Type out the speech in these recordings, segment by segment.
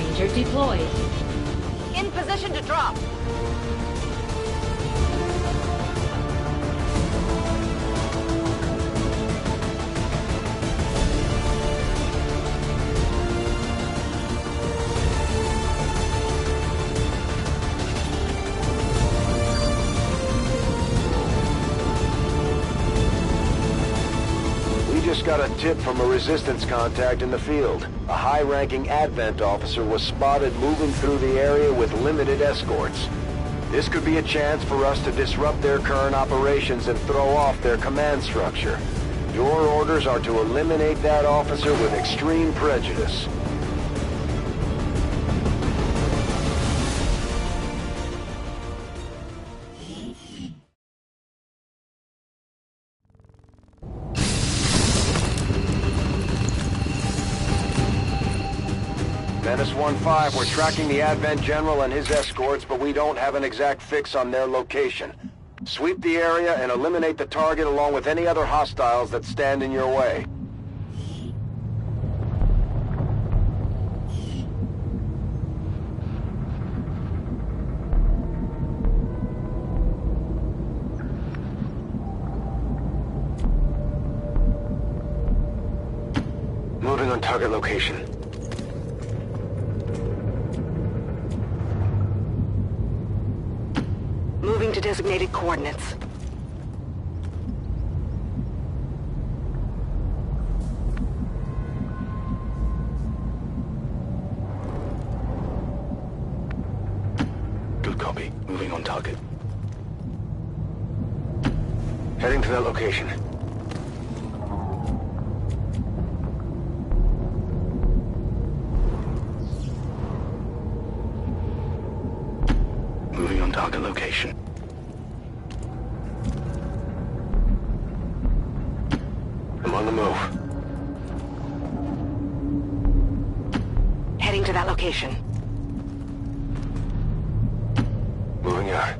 Ranger deployed. In position to drop. Just got a tip from a resistance contact in the field. A high-ranking Advent officer was spotted moving through the area with limited escorts. This could be a chance for us to disrupt their current operations and throw off their command structure. Your orders are to eliminate that officer with extreme prejudice. Menace 1-5, we're tracking the Advent General and his escorts, but we don't have an exact fix on their location. Sweep the area and eliminate the target along with any other hostiles that stand in your way. Moving on target location. Moving to designated coordinates. Good copy. Moving on target. Heading to that location. Moving on target location. I'm on the move. Heading to that location. Moving out.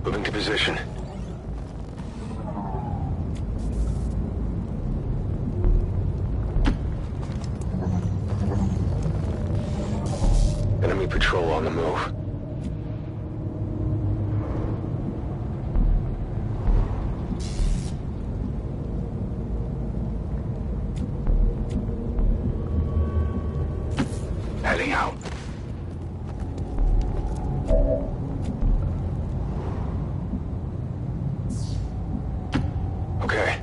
Moving to position. Enemy patrol on the move. Heading out. Okay.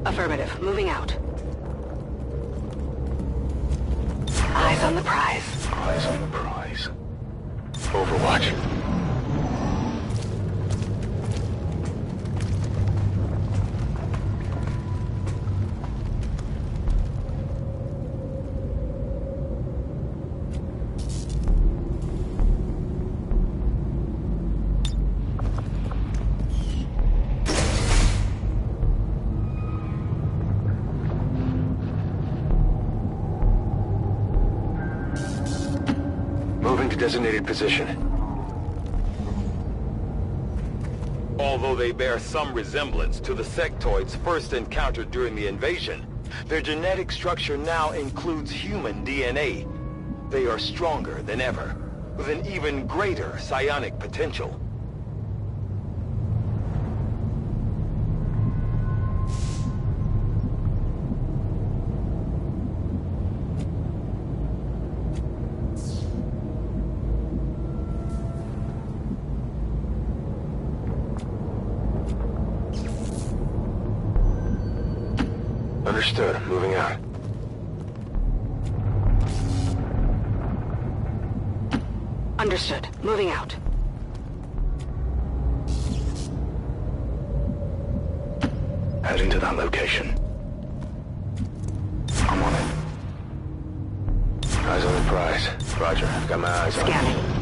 Affirmative. Moving out. Eyes on the prize. Eyes on the prize. Overwatch. Moving to designated position. Although they bear some resemblance to the sectoids first encountered during the invasion, their genetic structure now includes human DNA. They are stronger than ever, with an even greater psionic potential. Understood. Moving out. Understood. Moving out. Heading to that location. I'm on it. Eyes on the prize. Roger, got my eyes on it. Scanning.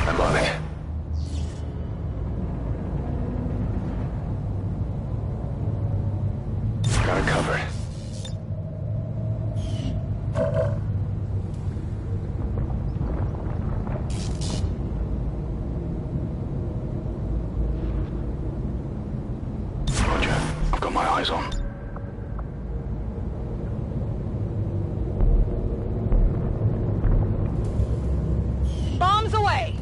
I'm on it. Got it covered. Roger, I've got my eyes on. Bombs away!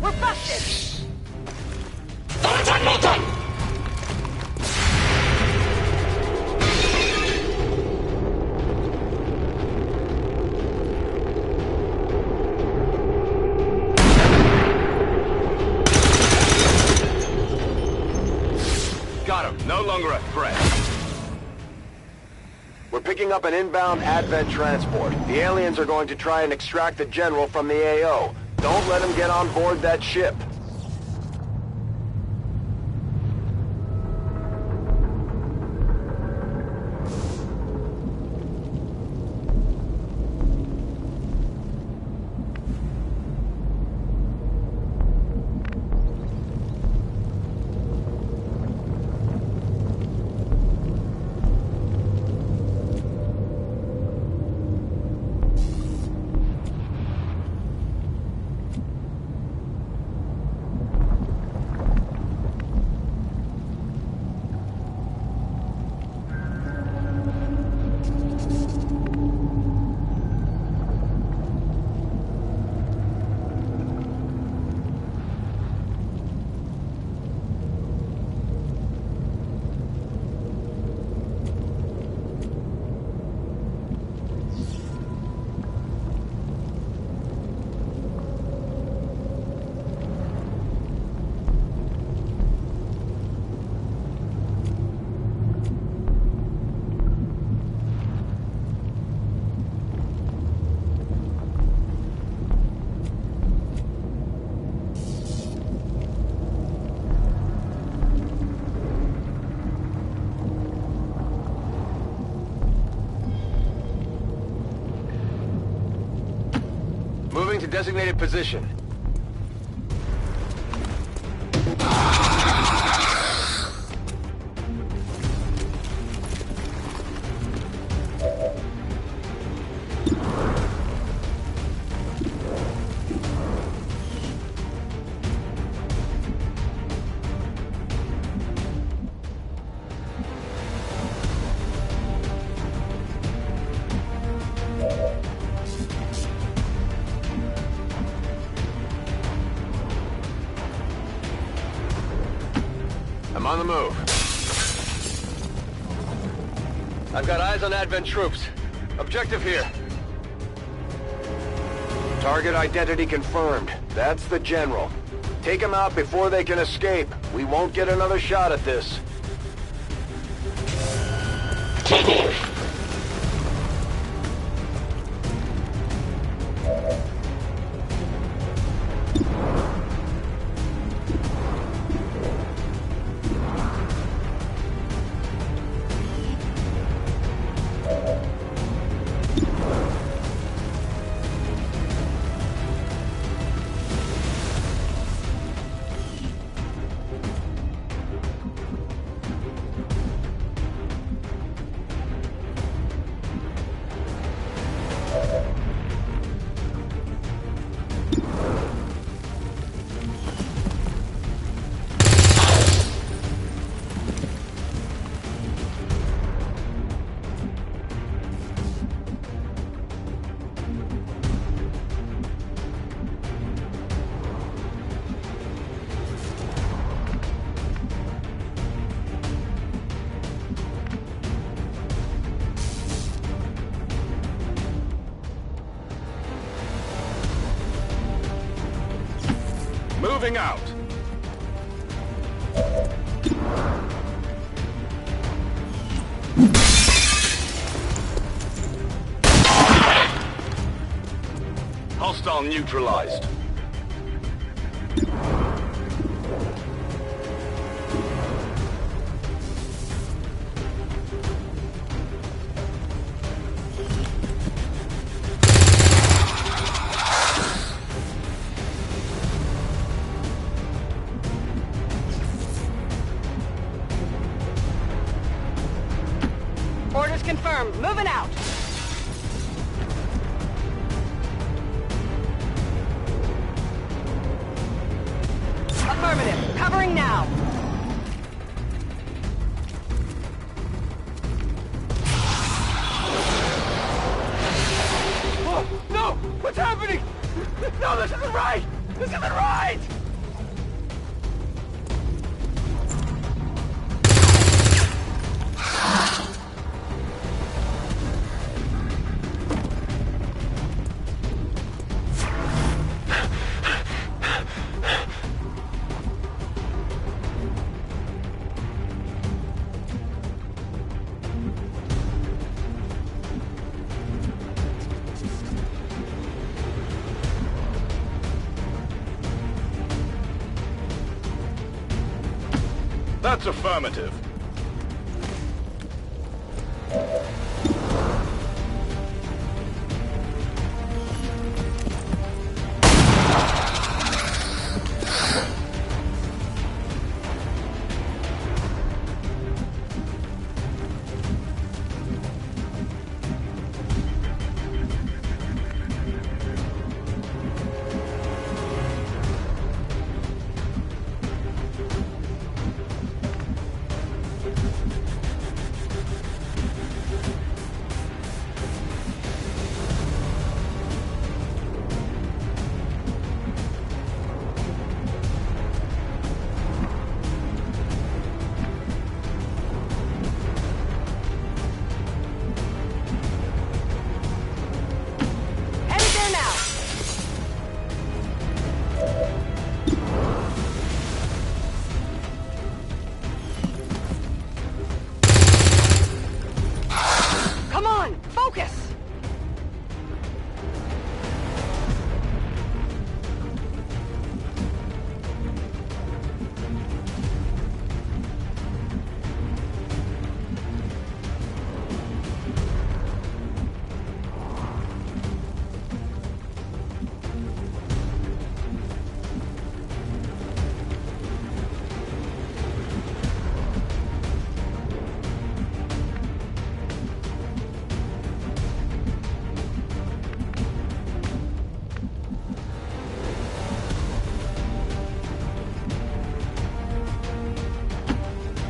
We're busted! Got him. No longer a threat. We're picking up an inbound Advent transport. The aliens are going to try and extract the General from the AO. Don't let him get on board that ship. Moving to designated position. I'm on the move. I've got eyes on Advent troops. Objective here. Target identity confirmed. That's the General. Take him out before they can escape. We won't get another shot at this. Moving out. Hostile neutralized. Orders confirmed. Moving out. Affirmative. Covering now. Oh, no! What's happening? No, this isn't right! This isn't right! That's affirmative.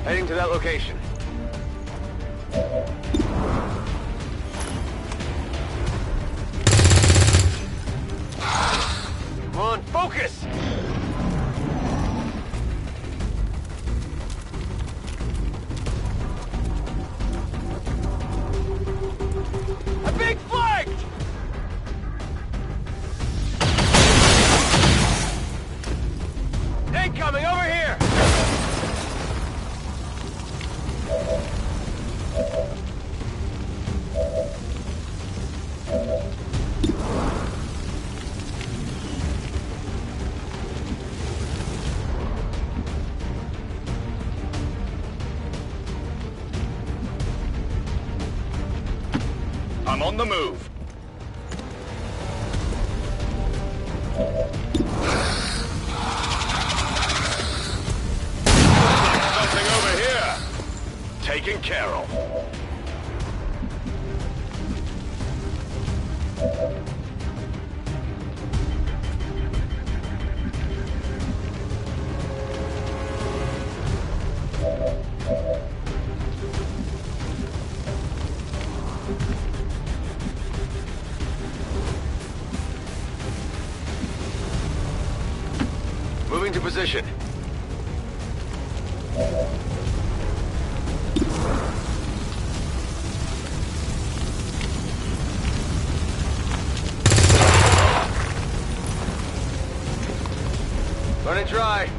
Heading to that location. Come on, focus! I'm being flanked! Incoming, over here! I'm on the move. Something over here. Taken care of. Moving to position. Running dry.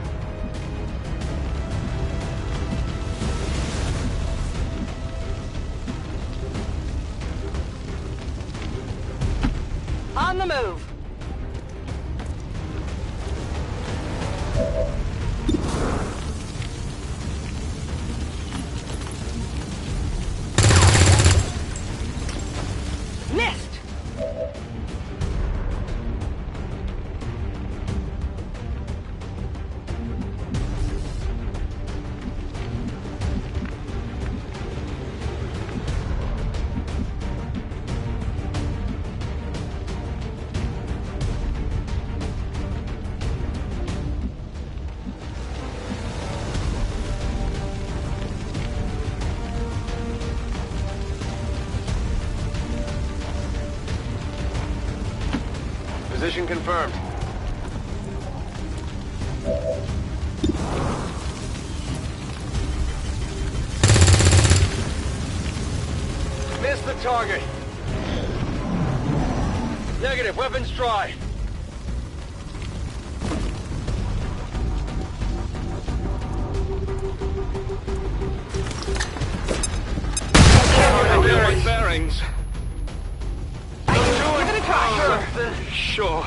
On the move. Missed. Position confirmed. Missed the target. Negative, weapons dry. Bearings. Give it a try. Sure.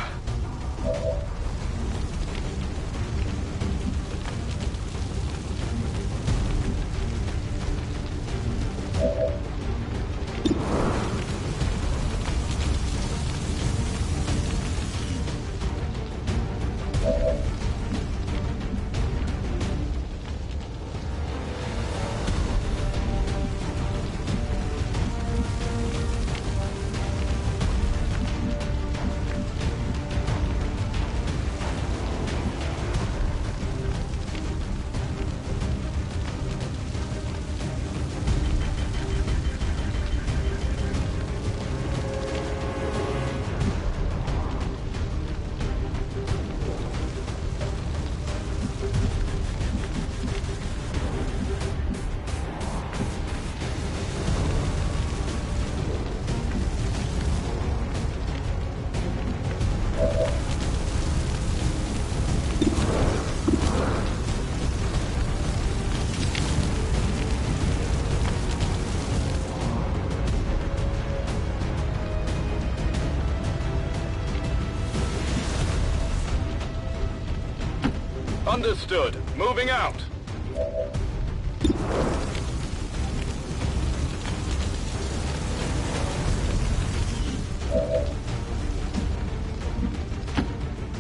Understood. Moving out.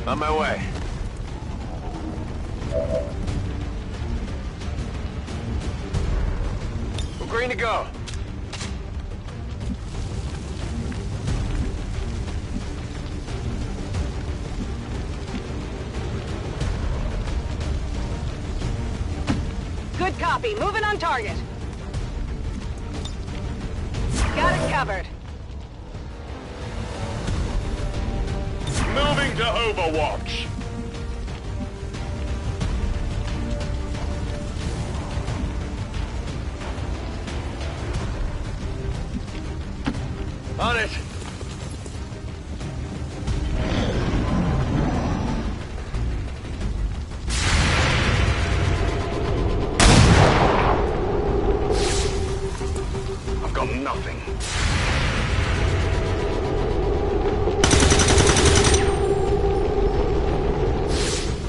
On my way. We're green to go. Good copy. Moving on target. Got it covered. Moving to Overwatch. On it. I've got nothing.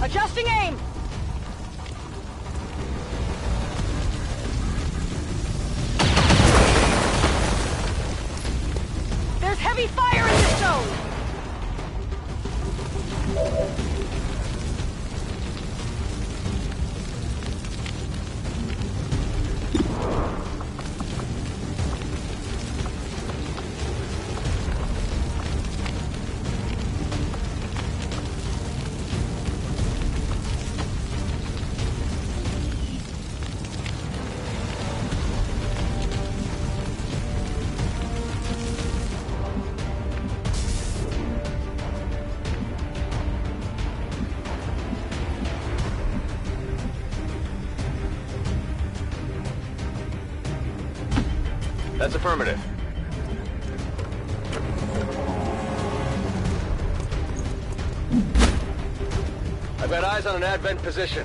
Adjusting aim. There's heavy fire in this zone. That's affirmative. I've got eyes on an advent position.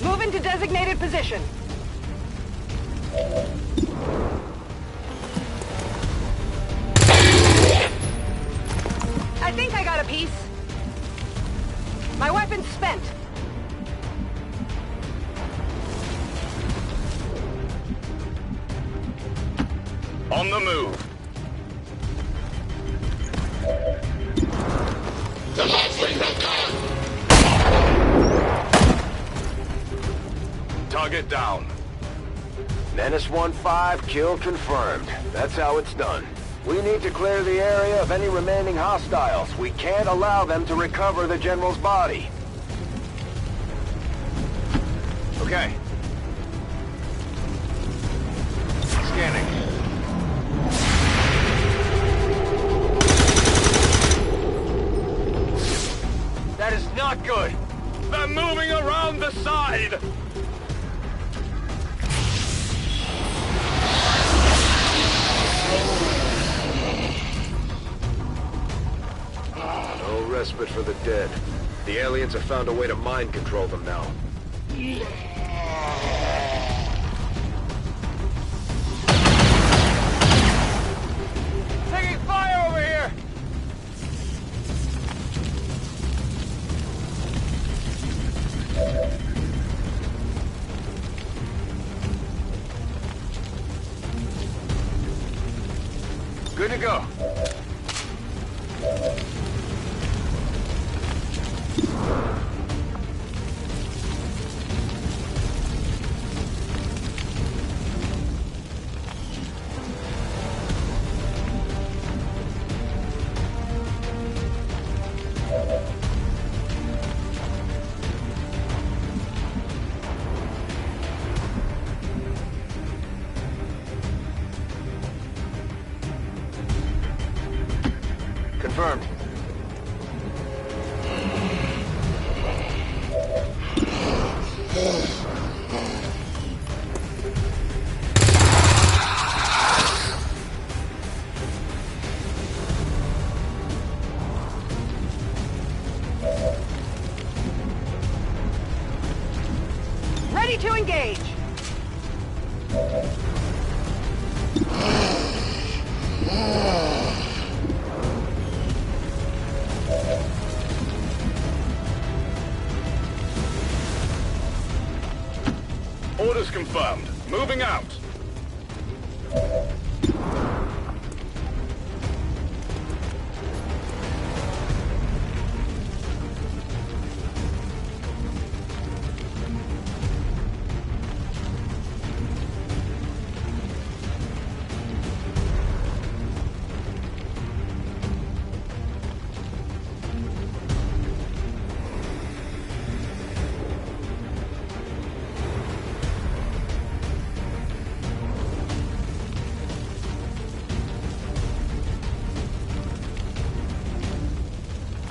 Move into designated position. I think I got a piece. My weapon's spent. On the move. Target down. Menace 1-5, kill confirmed. That's how it's done. We need to clear the area of any remaining hostiles. We can't allow them to recover the General's body. Okay. Scanning. That is not good. They're moving around the side. No respite for the dead. The aliens have found a way to mind control them now. Taking fire over here. Good to go. Confirmed. Ready to engage. Orders confirmed. Moving out.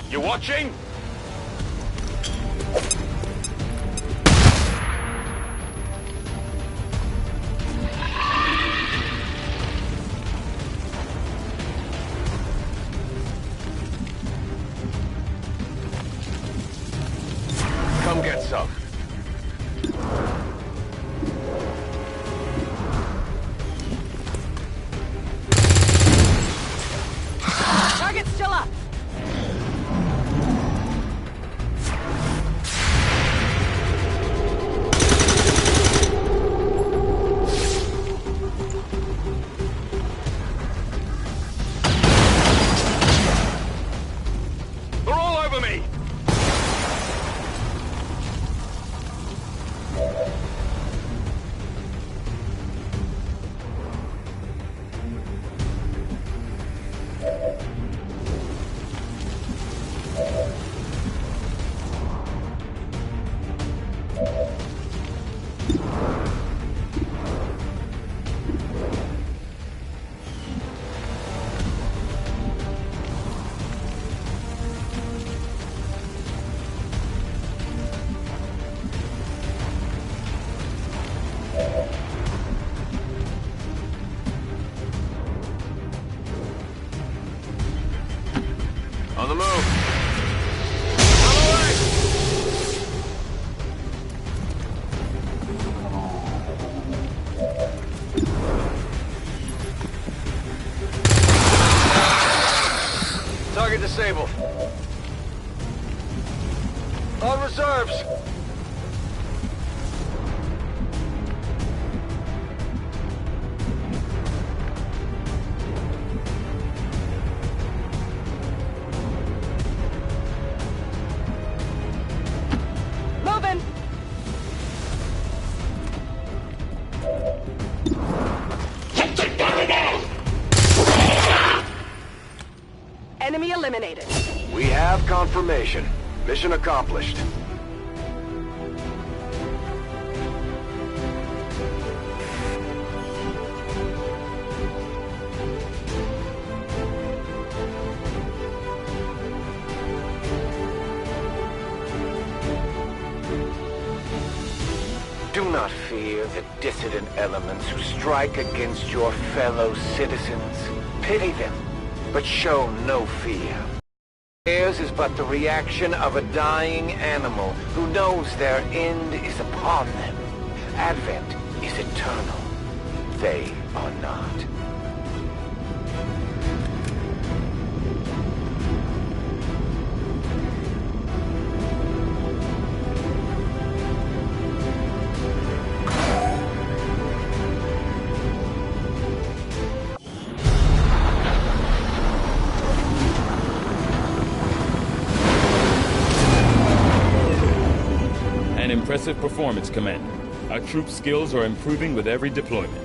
You watching? Come get some. Target's still up. On the move. Target disabled. On reserves. Moving! Enemy eliminated. We have confirmation. Mission accomplished. Do not fear the dissident elements who strike against your fellow citizens. Pity them, but show no fear. Theirs is but the reaction of a dying animal who knows their end is upon them. Advent is eternal. They are not. An impressive performance, Commander. Our troops' skills are improving with every deployment.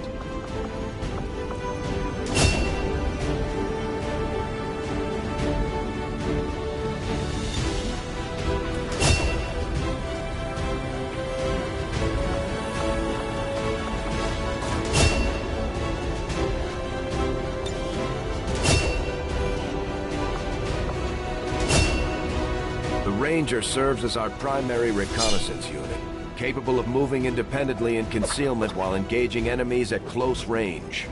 The Ranger serves as our primary reconnaissance unit, capable of moving independently in concealment while engaging enemies at close range.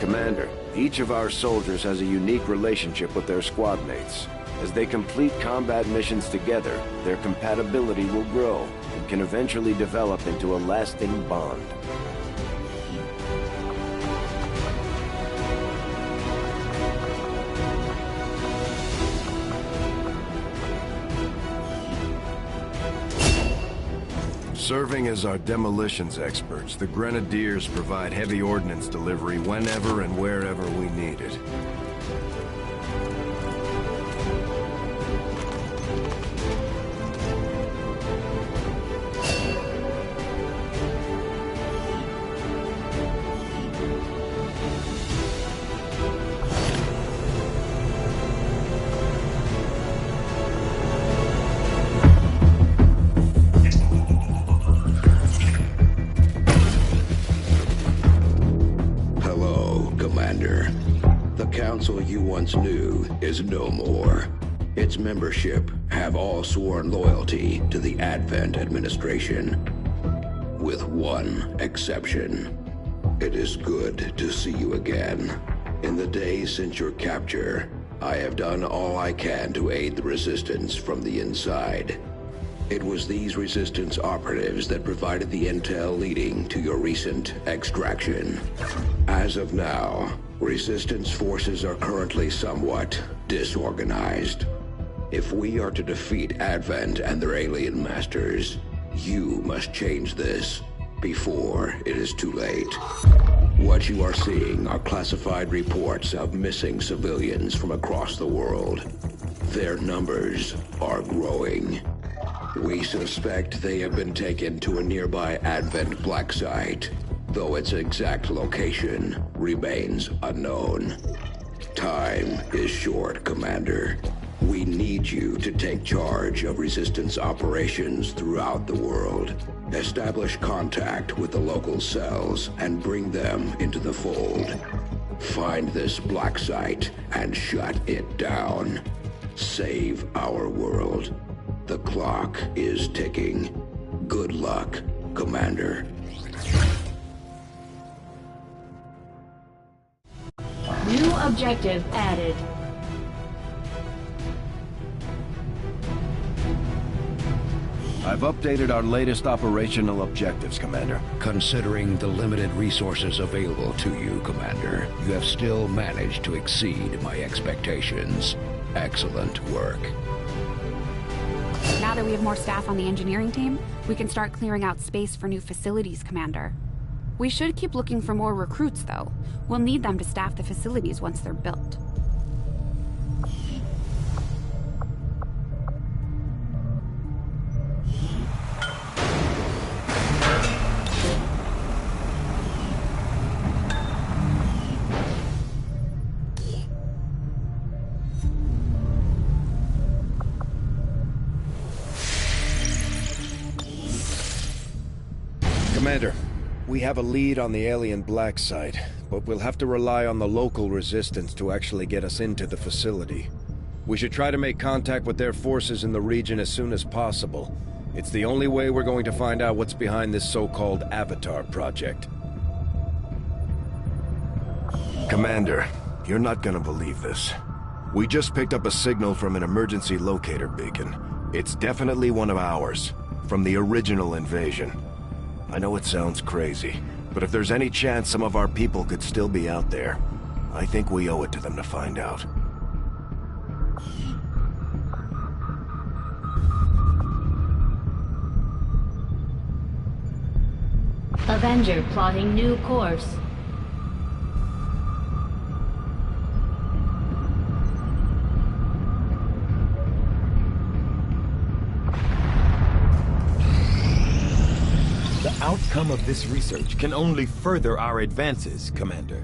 Commander, each of our soldiers has a unique relationship with their squad mates. As they complete combat missions together, their compatibility will grow and can eventually develop into a lasting bond. Serving as our demolitions experts, the Grenadiers provide heavy ordnance delivery whenever and wherever we need it. Council you once knew is no more. Its membership have all sworn loyalty to the Advent administration, with one exception. It is good to see you again. In the days since your capture, I have done all I can to aid the Resistance from the inside. It was these Resistance operatives that provided the intel leading to your recent extraction. As of now, Resistance forces are currently somewhat disorganized. If we are to defeat Advent and their alien masters, you must change this before it is too late. What you are seeing are classified reports of missing civilians from across the world. Their numbers are growing. We suspect they have been taken to a nearby Advent black site, though its exact location remains unknown. Time is short, Commander. We need you to take charge of Resistance operations throughout the world. Establish contact with the local cells and bring them into the fold. Find this black site and shut it down. Save our world. The clock is ticking. Good luck, Commander. New objective added. I've updated our latest operational objectives, Commander. Considering the limited resources available to you, Commander, you have still managed to exceed my expectations. Excellent work. Now that we have more staff on the engineering team, we can start clearing out space for new facilities, Commander. We should keep looking for more recruits, though. We'll need them to staff the facilities once they're built. Commander, we have a lead on the alien black site, but we'll have to rely on the local resistance to actually get us into the facility. We should try to make contact with their forces in the region as soon as possible. It's the only way we're going to find out what's behind this so-called Avatar project. Commander, you're not gonna believe this. We just picked up a signal from an emergency locator beacon. It's definitely one of ours, from the original invasion. I know it sounds crazy, but if there's any chance some of our people could still be out there, I think we owe it to them to find out. Avenger plotting new course. The outcome of this research can only further our advances, Commander.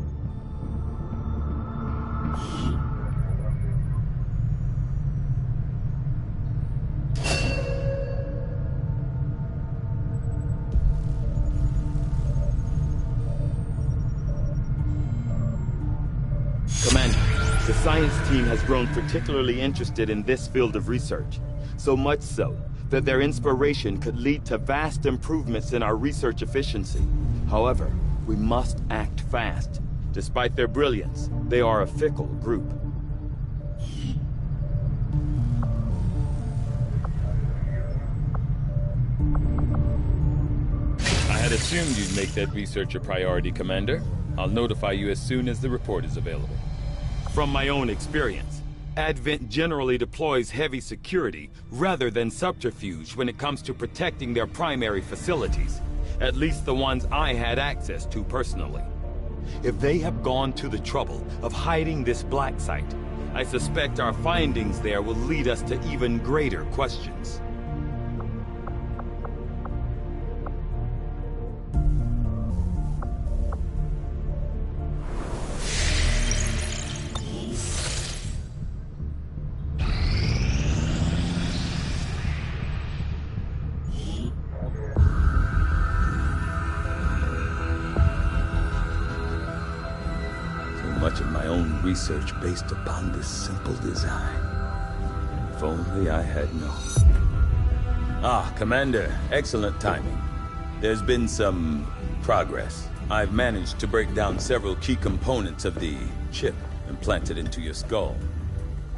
Commander, the science team has grown particularly interested in this field of research, so much so that their inspiration could lead to vast improvements in our research efficiency. However, we must act fast. Despite their brilliance, they are a fickle group. I had assumed you'd make that research a priority, Commander. I'll notify you as soon as the report is available. From my own experience, Advent generally deploys heavy security rather than subterfuge when it comes to protecting their primary facilities, at least the ones I had access to personally. If they have gone to the trouble of hiding this black site, I suspect our findings there will lead us to even greater questions. Much of my own research based upon this simple design. If only I had known. Ah, Commander, excellent timing. There's been some progress. I've managed to break down several key components of the chip implanted into your skull.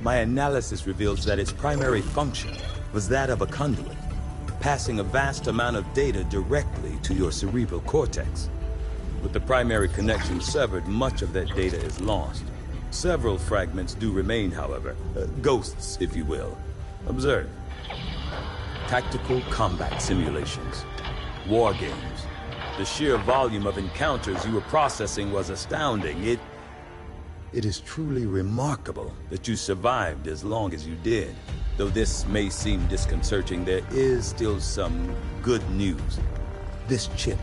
My analysis reveals that its primary function was that of a conduit, passing a vast amount of data directly to your cerebral cortex. With the primary connection severed, much of that data is lost. Several fragments do remain, however. Ghosts, if you will. Observe. Tactical combat simulations. War games. The sheer volume of encounters you were processing was astounding. It is truly remarkable that you survived as long as you did. Though this may seem disconcerting, there is still some good news. This chip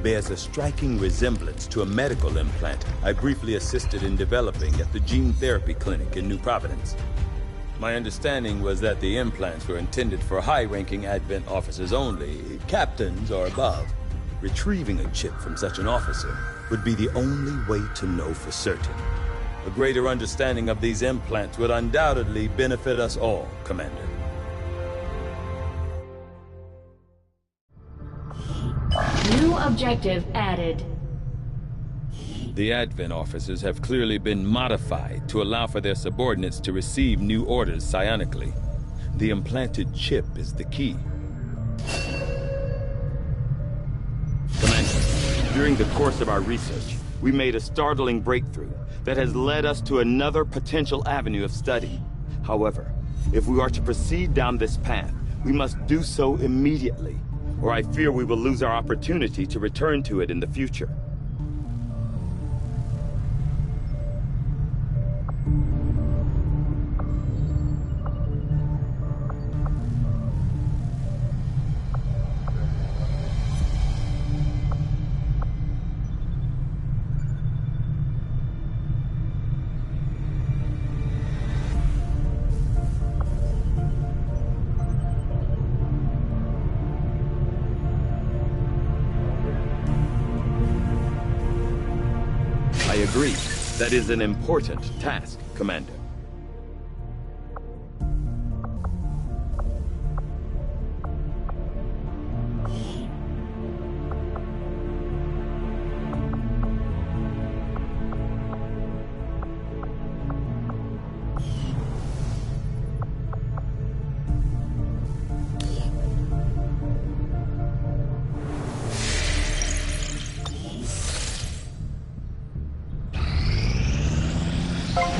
bears a striking resemblance to a medical implant I briefly assisted in developing at the gene therapy clinic in New Providence. My understanding was that the implants were intended for high-ranking Advent officers only, captains or above. Retrieving a chip from such an officer would be the only way to know for certain. A greater understanding of these implants would undoubtedly benefit us all, Commander. New objective added. The Advent officers have clearly been modified to allow for their subordinates to receive new orders psionically. The implanted chip is the key. Commander, during the course of our research, we made a startling breakthrough that has led us to another potential avenue of study. However, if we are to proceed down this path, we must do so immediately, or I fear we will lose our opportunity to return to it in the future. I agree. That is an important task, Commander.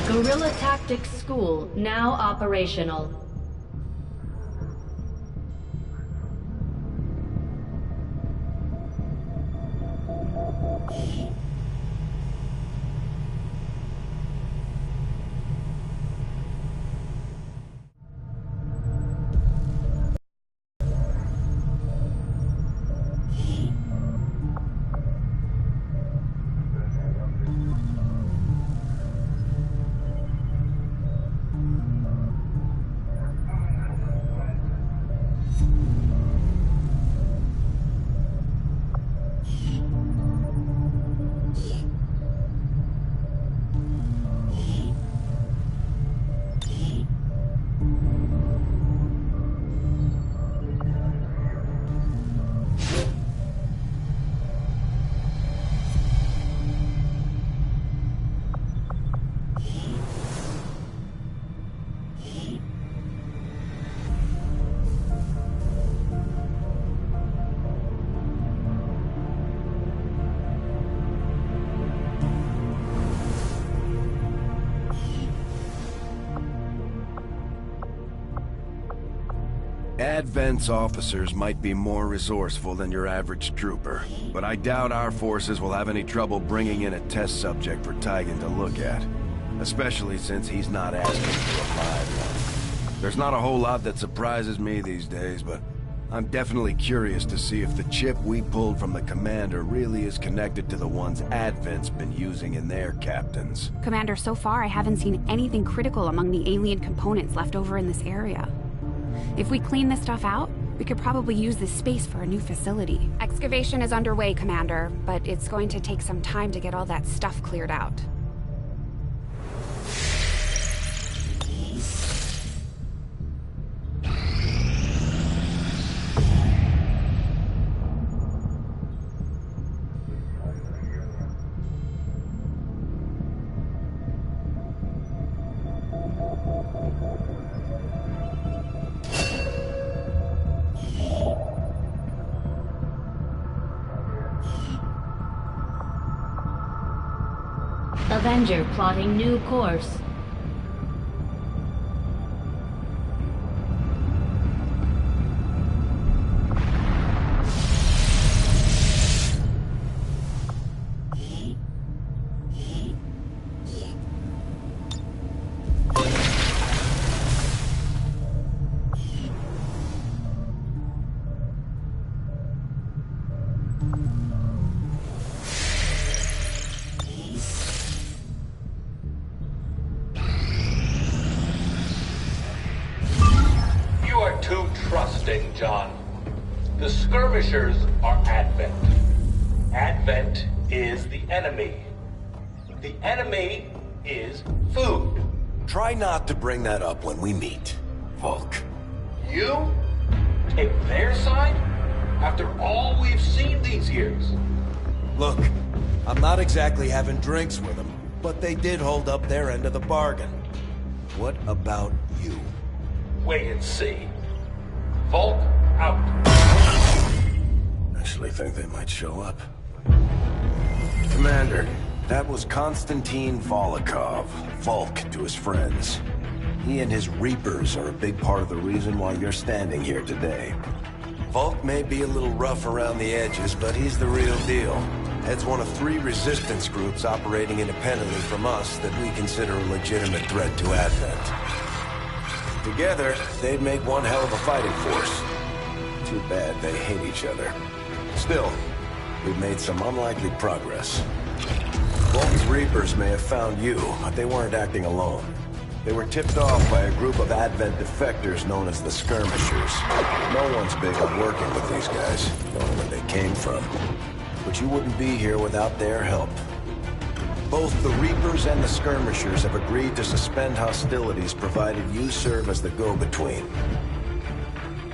Guerrilla Tactics School now operational. Advent's officers might be more resourceful than your average trooper, but I doubt our forces will have any trouble bringing in a test subject for Tygan to look at, especially since he's not asking for a live one. There's not a whole lot that surprises me these days, but I'm definitely curious to see if the chip we pulled from the commander really is connected to the ones Advent's been using in their captains. Commander, so far I haven't seen anything critical among the alien components left over in this area. If we clean this stuff out, we could probably use this space for a new facility. Excavation is underway, Commander, but it's going to take some time to get all that stuff cleared out. Avenger plotting new course. Too trusting, John. The skirmishers are Advent. Advent is the enemy. The enemy is food. Try not to bring that up when we meet, Volk. You take their side after all we've seen these years. Look, I'm not exactly having drinks with them, but they did hold up their end of the bargain. What about you? Wait and see. Volk out. Actually think they might show up. Commander, that was Konstantin Volokov, Volk to his friends. He and his Reapers are a big part of the reason why you're standing here today. Volk may be a little rough around the edges, but he's the real deal. Heads one of 3 resistance groups operating independently from us that we consider a legitimate threat to Advent. Together, they'd make one hell of a fighting force. Too bad they hate each other. Still, we've made some unlikely progress. Volk's Reapers may have found you, but they weren't acting alone. They were tipped off by a group of Advent defectors known as the Skirmishers. No one's big on working with these guys, knowing where they came from. But you wouldn't be here without their help. Both the Reapers and the Skirmishers have agreed to suspend hostilities provided you serve as the go-between.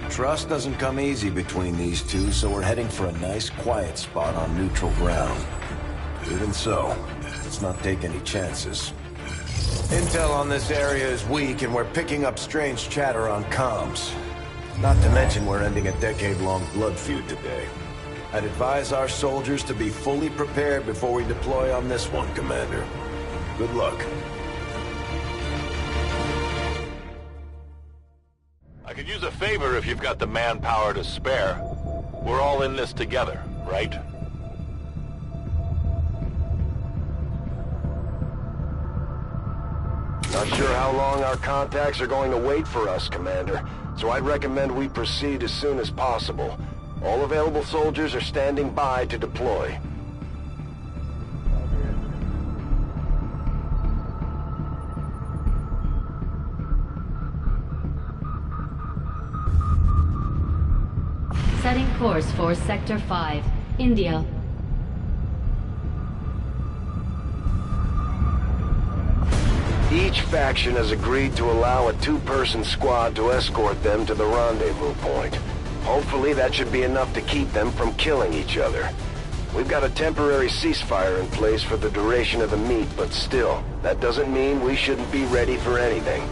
Trust doesn't come easy between these two, so we're heading for a nice, quiet spot on neutral ground. Even so, let's not take any chances. Intel on this area is weak, and we're picking up strange chatter on comms. Not to mention we're ending a decade-long blood feud today. I'd advise our soldiers to be fully prepared before we deploy on this one, Commander. Good luck. I could use a favor if you've got the manpower to spare. We're all in this together, right? Not sure how long our contacts are going to wait for us, Commander, so I'd recommend we proceed as soon as possible. All available soldiers are standing by to deploy. Setting course for Sector 5, India. Each faction has agreed to allow a 2-person squad to escort them to the rendezvous point. Hopefully that should be enough to keep them from killing each other. We've got a temporary ceasefire in place for the duration of the meet, but still, that doesn't mean we shouldn't be ready for anything.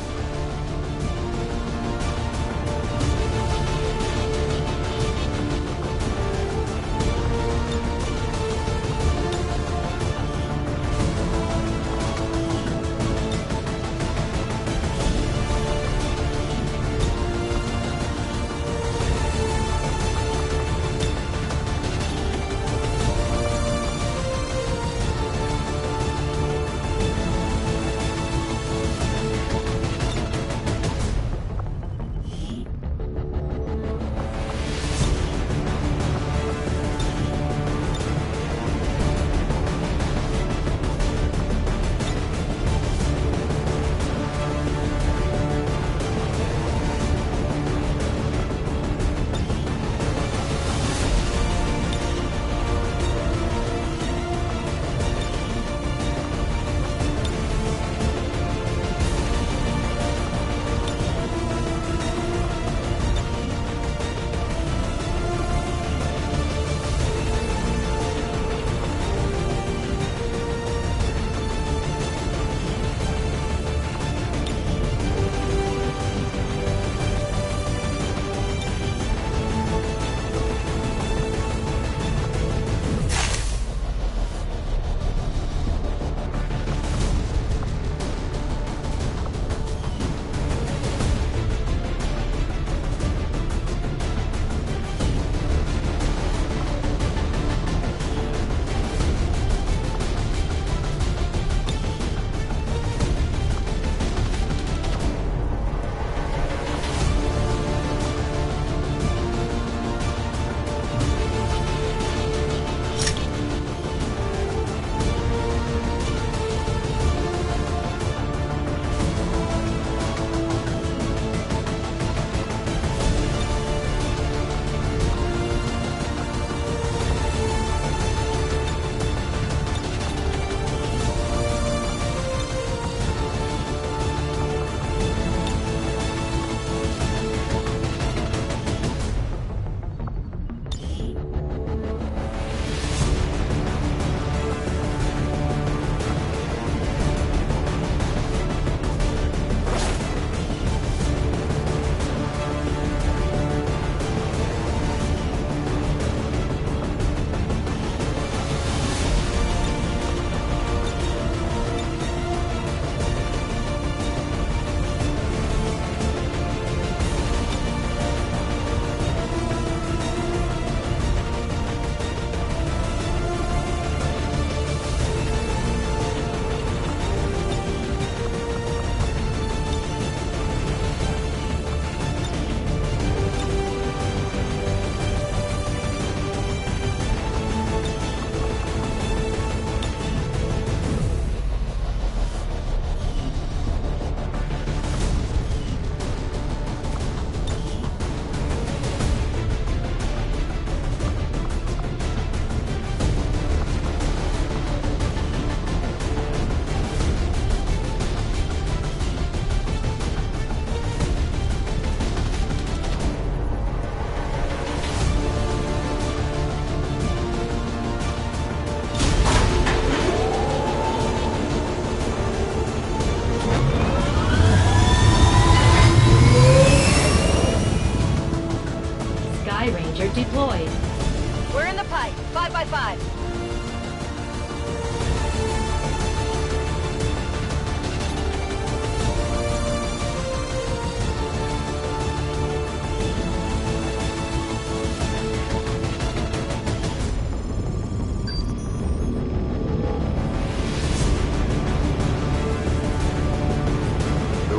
Wi-Fi.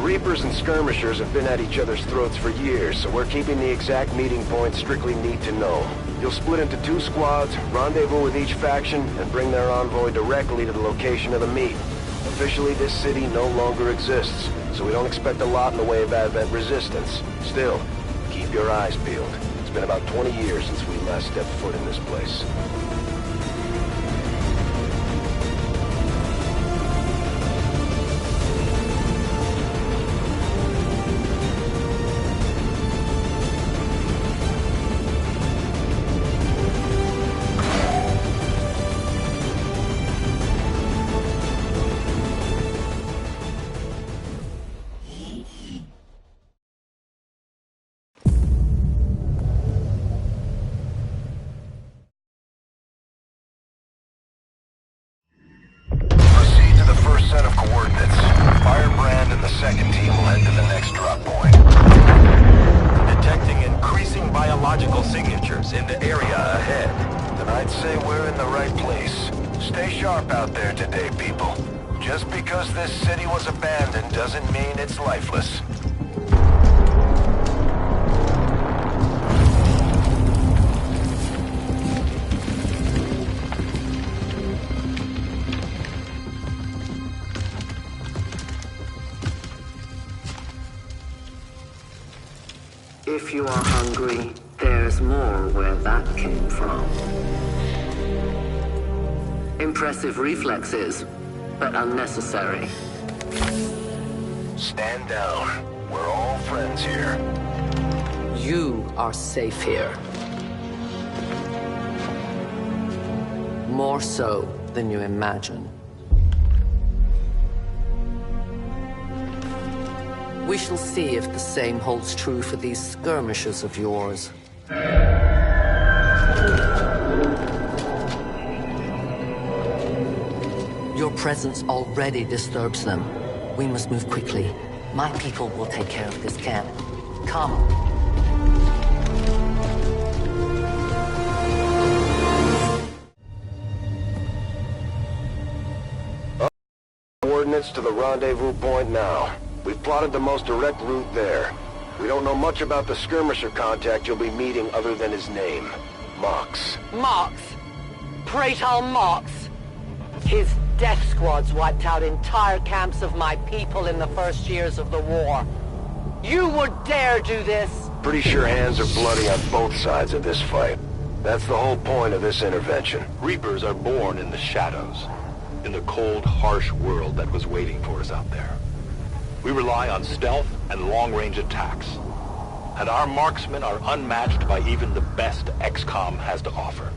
Reapers and skirmishers have been at each other's throats for years, so we're keeping the exact meeting point strictly need to know. You'll split into 2 squads, rendezvous with each faction, and bring their envoy directly to the location of the meet. Officially, this city no longer exists, so we don't expect a lot in the way of Advent resistance. Still, keep your eyes peeled. It's been about 20 years since we last stepped foot in this place. Set of coordinates. Firebrand and the second team will head to the next drop point. Detecting increasing biological signatures in the area ahead. Then I'd say we're in the right place. Stay sharp out there today, people. Just because this city was abandoned doesn't mean it's lifeless. If you are hungry, there's more where that came from. Impressive reflexes, but unnecessary. Stand down. We're all friends here. You are safe here. More so than you imagine. We shall see if the same holds true for these skirmishers of yours. Your presence already disturbs them. We must move quickly. My people will take care of this camp. Come. Coordinates to the rendezvous point now. We've plotted the most direct route there. We don't know much about the skirmisher contact you'll be meeting other than his name. Mox. Mox? Praetor Mox? His death squads wiped out entire camps of my people in the first years of the war. You would dare do this? Pretty sure hands are bloody on both sides of this fight. That's the whole point of this intervention. Reapers are born in the shadows, in the cold, harsh world that was waiting for us out there. We rely on stealth and long-range attacks. And our marksmen are unmatched by even the best XCOM has to offer.